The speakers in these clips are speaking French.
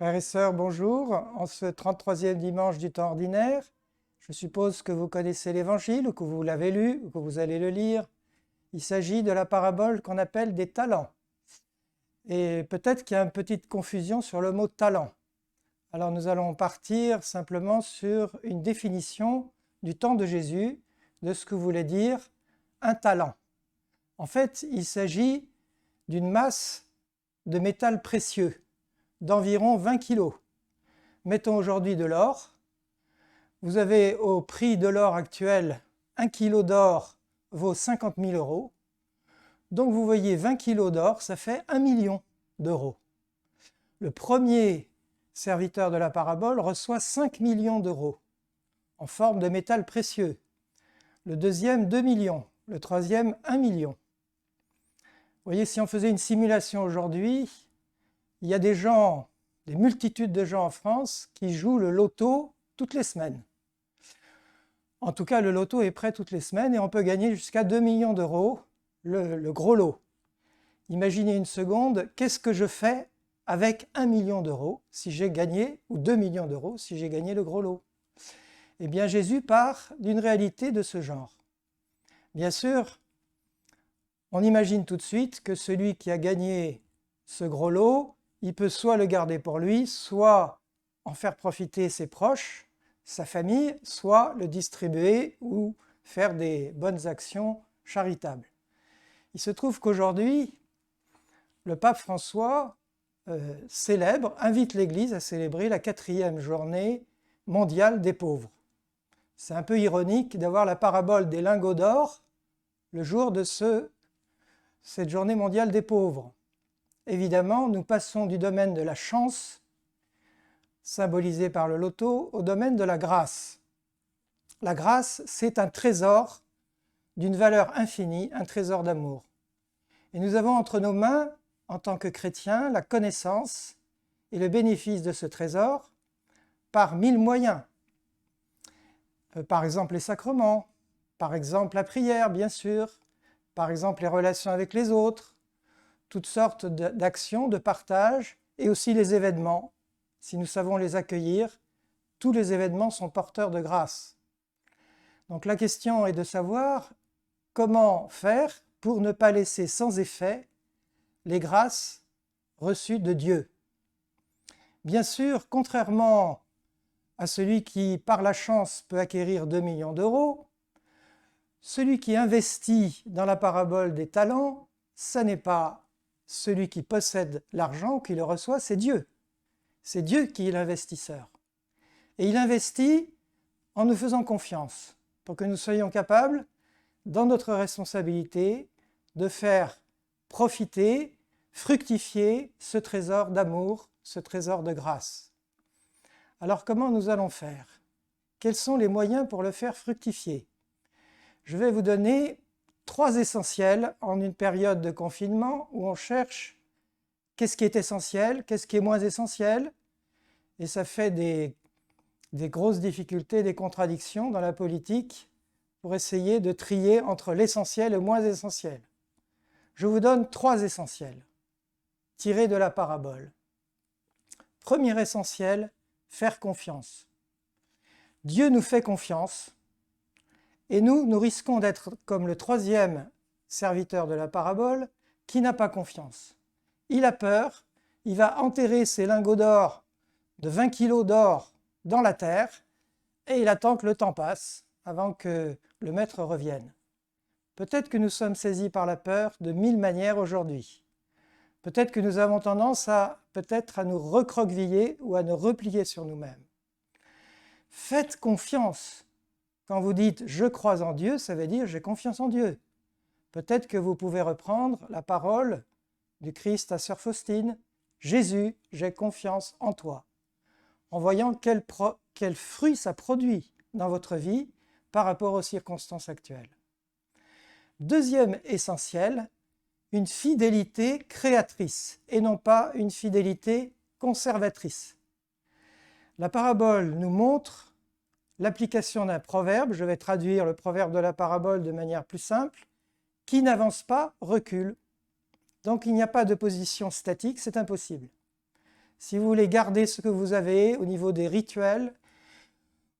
Frères et sœurs, bonjour. En ce 33e dimanche du temps ordinaire, je suppose que vous connaissez l'Évangile ou que vous l'avez lu ou que vous allez le lire. Il s'agit de la parabole qu'on appelle des talents. Et peut-être qu'il y a une petite confusion sur le mot talent. Alors nous allons partir simplement sur une définition du temps de Jésus de ce que voulait dire un talent. En fait, il s'agit d'une masse de métal précieux d'environ 20 kilos. Mettons aujourd'hui de l'or. Vous avez au prix de l'or actuel, 1 kilo d'or vaut 50 000 euros. Donc vous voyez 20 kilos d'or, ça fait 1 million d'euros. Le premier serviteur de la parabole reçoit 5 millions d'euros en forme de métal précieux. Le deuxième, 2 millions. Le troisième, 1 million. Vous voyez, si on faisait une simulation aujourd'hui, il y a des multitudes de gens en France qui jouent le loto toutes les semaines. En tout cas, le loto est prêt toutes les semaines et on peut gagner jusqu'à 2 millions d'euros, le gros lot. Imaginez une seconde, qu'est-ce que je fais avec 1 million d'euros si j'ai gagné, ou 2 millions d'euros si j'ai gagné le gros lot? Eh bien, Jésus part d'une réalité de ce genre. Bien sûr, on imagine tout de suite que celui qui a gagné ce gros lot, il peut soit le garder pour lui, soit en faire profiter ses proches, sa famille, soit le distribuer ou faire des bonnes actions charitables. Il se trouve qu'aujourd'hui, le pape François invite l'Église à célébrer la 4e journée mondiale des pauvres. C'est un peu ironique d'avoir la parabole des lingots d'or le jour de cette journée mondiale des pauvres. Évidemment, nous passons du domaine de la chance, symbolisé par le loto, au domaine de la grâce. La grâce, c'est un trésor d'une valeur infinie, un trésor d'amour. Et nous avons entre nos mains, en tant que chrétiens, la connaissance et le bénéfice de ce trésor par 1000 moyens. Par exemple, les sacrements, par exemple, la prière, bien sûr, par exemple, les relations avec les autres, toutes sortes d'actions, de partage, et aussi les événements. Si nous savons les accueillir, tous les événements sont porteurs de grâce. Donc la question est de savoir comment faire pour ne pas laisser sans effet les grâces reçues de Dieu. Bien sûr, contrairement à celui qui, par la chance, peut acquérir 2 millions d'euros, celui qui investit dans la parabole des talents, ça n'est pas celui qui possède l'argent ou qui le reçoit, c'est Dieu. C'est Dieu qui est l'investisseur. Et il investit en nous faisant confiance, pour que nous soyons capables, dans notre responsabilité, de faire profiter, fructifier ce trésor d'amour, ce trésor de grâce. Alors comment nous allons faire? Quels sont les moyens pour le faire fructifier? Je vais vous donner 3 essentiels en une période de confinement où on cherche qu'est-ce qui est essentiel, qu'est-ce qui est moins essentiel, et ça fait des grosses difficultés, des contradictions dans la politique pour essayer de trier entre l'essentiel et le moins essentiel. Je vous donne 3 essentiels, tirés de la parabole. Premier essentiel, faire confiance. Dieu nous fait confiance, et nous risquons d'être comme le 3e serviteur de la parabole qui n'a pas confiance. Il a peur, il va enterrer ses lingots d'or de 20 kilos d'or dans la terre et il attend que le temps passe avant que le maître revienne. Peut-être que nous sommes saisis par la peur de 1000 manières aujourd'hui. Peut-être que nous avons tendance à nous recroqueviller ou à nous replier sur nous-mêmes. Faites confiance. Quand vous dites « je crois en Dieu », ça veut dire « j'ai confiance en Dieu ». Peut-être que vous pouvez reprendre la parole du Christ à sœur Faustine « Jésus, j'ai confiance en toi », en voyant quel fruit ça produit dans votre vie par rapport aux circonstances actuelles. Deuxième essentiel, une fidélité créatrice et non pas une fidélité conservatrice. La parabole nous montre l'application d'un proverbe, je vais traduire le proverbe de la parabole de manière plus simple, qui n'avance pas, recule. Donc il n'y a pas de position statique, c'est impossible. Si vous voulez garder ce que vous avez au niveau des rituels,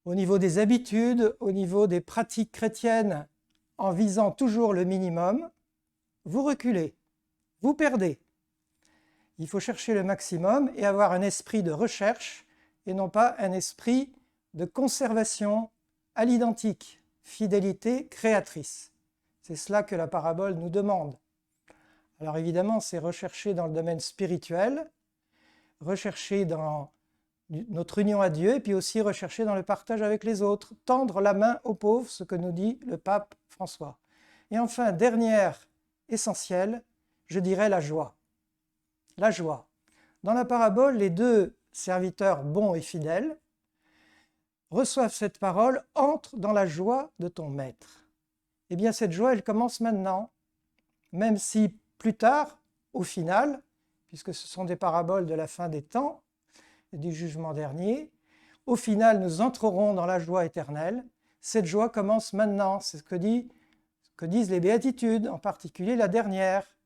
au niveau des habitudes, au niveau des pratiques chrétiennes, en visant toujours le minimum, vous reculez, vous perdez. Il faut chercher le maximum et avoir un esprit de recherche et non pas un esprit de conservation à l'identique, fidélité créatrice. C'est cela que la parabole nous demande. Alors évidemment, c'est rechercher dans le domaine spirituel, rechercher dans notre union à Dieu, et puis aussi rechercher dans le partage avec les autres, tendre la main aux pauvres, ce que nous dit le pape François. Et enfin, dernière essentielle, je dirais la joie. La joie. Dans la parabole, les deux serviteurs bons et fidèles reçoivent cette parole, entre dans la joie de ton maître. Eh bien, cette joie, elle commence maintenant, même si plus tard, au final, puisque ce sont des paraboles de la fin des temps et du jugement dernier, au final, nous entrerons dans la joie éternelle. Cette joie commence maintenant, c'est ce que disent les béatitudes, en particulier la dernière.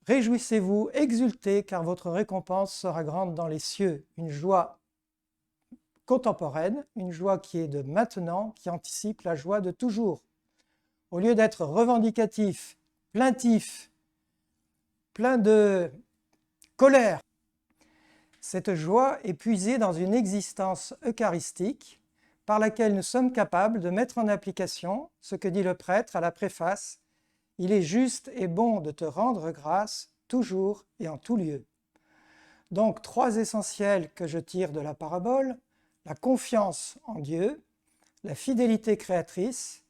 Réjouissez-vous, exultez, car votre récompense sera grande dans les cieux. Une joie contemporaine, une joie qui est de maintenant, qui anticipe la joie de toujours. Au lieu d'être revendicatif, plaintif, plein de colère, cette joie est puisée dans une existence eucharistique par laquelle nous sommes capables de mettre en application ce que dit le prêtre à la préface « Il est juste et bon de te rendre grâce, toujours et en tout lieu ». Donc, trois essentiels que je tire de la parabole, la confiance en Dieu, la fidélité créatrice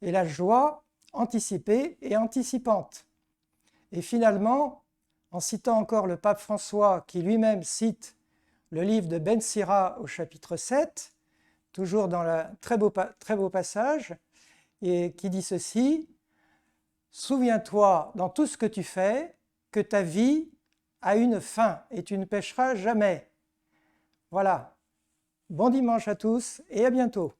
et la joie anticipée et anticipante. Et finalement, en citant encore le pape François qui lui-même cite le livre de Ben Sira au chapitre 7, toujours dans le très beau passage, et qui dit ceci: « Souviens-toi dans tout ce que tu fais que ta vie a une fin et tu ne pécheras jamais. » Voilà. Bon dimanche à tous et à bientôt.